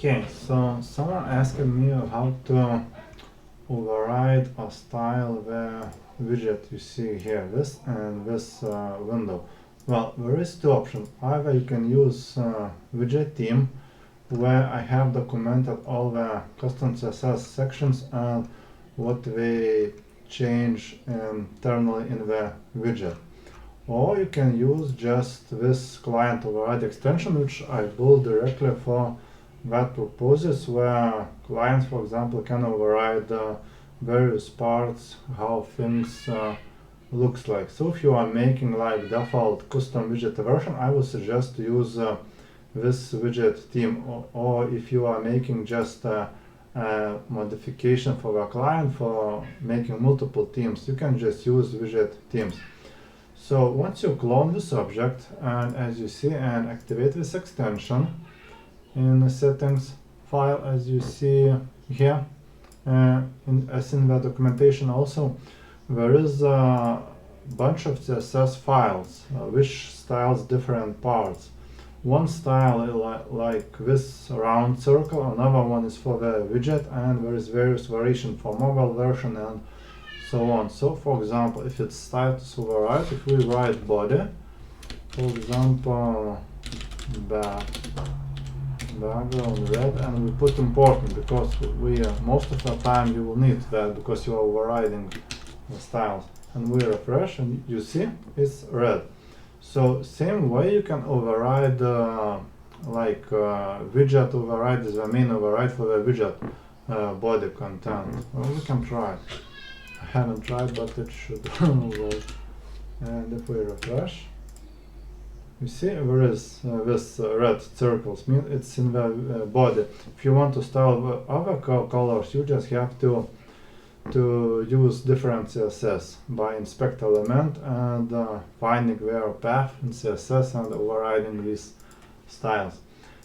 Okay, so someone asked me how to override or style the widget you see here, this and this window. Well, there is two options. Either you can use widget theme, where I have documented all the custom CSS sections and what they change internally in the widget. Or you can use just this client override extension, which I built directly for that purposes, where clients, for example, can override various parts, how things looks like. So if you are making like default custom widget version, I would suggest to use this widget theme, or if you are making just a modification for the client for making multiple themes, you can just use widget themes. So once you clone this object, and as you see, and activate this extension in the settings file, as you see here, as in the documentation also, there is a bunch of CSS files which styles different parts. One style is like this round circle, another one is for the widget, and there is various variation for mobile version and so on. So for example, if it's status override, if we write body, for example, background red, and we put important, because we most of the time you will need that because you are overriding the styles, and we refresh and you see it's red. So same way you can override widget override is the main override for the widget body content. Well, we can try. I haven't tried, but it should work. And if we refresh, you see there is this red circles, mean it's in the body. If you want to style other colors, you just have to use different CSS by inspect element and finding their path in CSS and overriding these styles.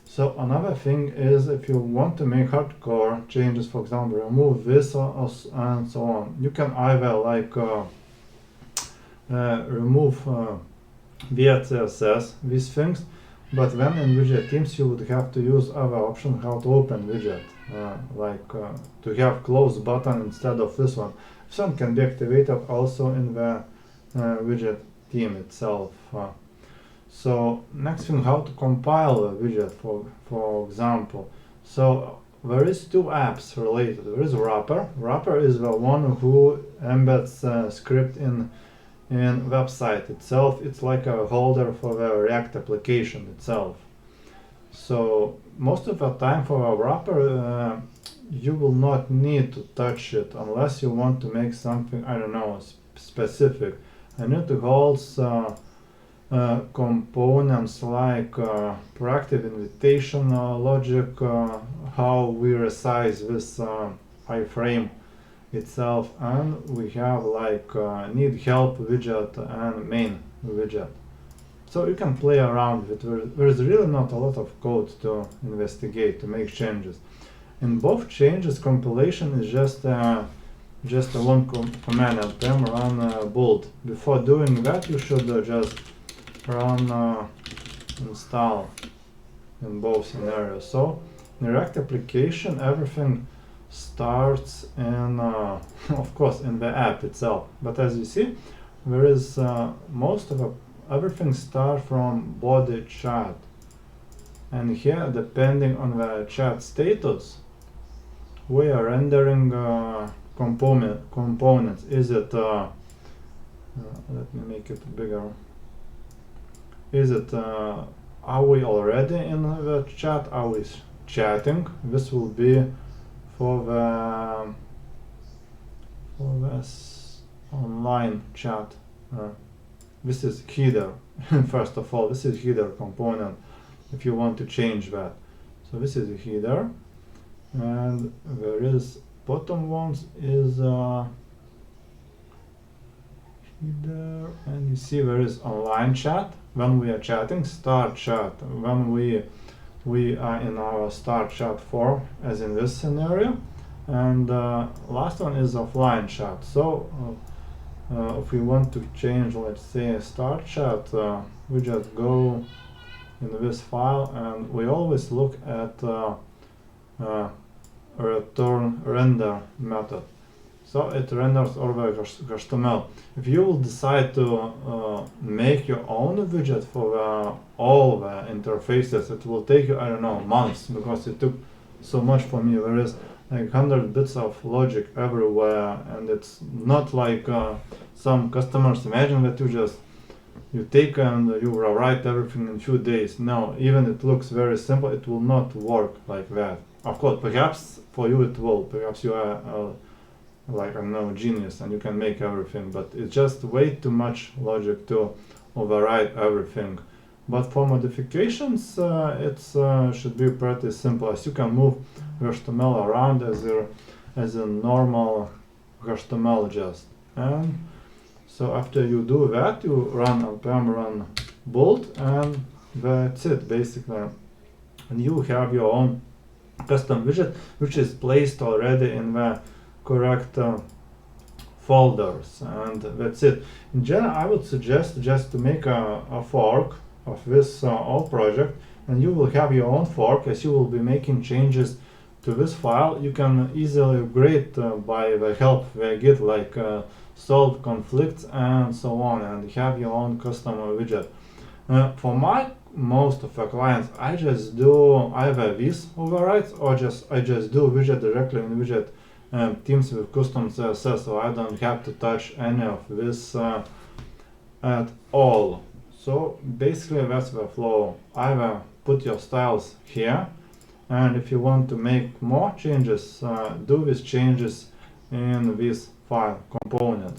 So another thing is, if you want to make hardcore changes, for example, remove this and so on, you can either like remove via CSS these things, but then in widget themes you would have to use other option how to open widget, to have close button instead of this one. This one can be activated also in the widget theme itself. So next thing, how to compile a widget, for example. So there is two apps related. There is wrapper. Wrapper is the one who embeds script in website itself. It's like a holder for the React application itself. So most of the time for a wrapper you will not need to touch it unless you want to make something, I don't know, specific. I need to hold components like proactive invitation logic, how we resize this iframe itself, and we have like need help widget and main widget. So you can play around with it. There is really not a lot of code to investigate, to make changes. In both changes, compilation is just a one command, npm run build. Before doing that, you should just run install in both scenarios. So in React application, everything starts in of course in the app itself, but as you see, there is most of everything starts from body chat, and here, depending on the chat status, we are rendering components. Is it let me make it bigger. Is it are we already in the chat? Are we chatting? This will be for this online chat. This is header. First of all, this is header component if you want to change that. So this is a header, and there is bottom ones is header, and you see there is online chat when we are chatting, start chat when we are in our start chat form, as in this scenario, and last one is offline chat. So if we want to change, let's say, start chat, we just go in this file, and we always look at uh, return render method. So it renders all the HTML. If you will decide to make your own widget for all the interfaces, it will take you, I don't know, months, because it took so much for me. There is like 100 bits of logic everywhere, and it's not like some customers imagine that you take and you will write everything in few days. No, even it looks very simple, it will not work like that. Of course, perhaps for you it will. Perhaps you are like, I don't know, genius and you can make everything, but it's just way too much logic to override everything. But for modifications, it should be pretty simple, as you can move HTML around as a normal HTML just. And so after you do that, you run npm run build, and that's it basically. And you have your own custom widget, which is placed already in the correct folders, and that's it. In general, I would suggest just to make a fork of this old project, and you will have your own fork. As you will be making changes to this file, you can easily upgrade by the help of Git, like solve conflicts and so on, and have your own custom widget. For most of the clients, I just do either these overrides or I just do widget directly in widget themes with custom CSS, so I don't have to touch any of this at all. So basically that's the flow. Either put your styles here, and if you want to make more changes, do these changes in this file component.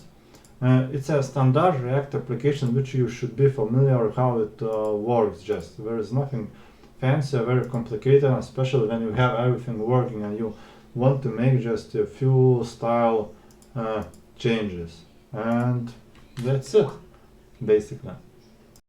It's a standard React application which you should be familiar how it works. Just there is nothing fancy or very complicated, especially when you have everything working and you want to make just a few style changes, and that's it basically.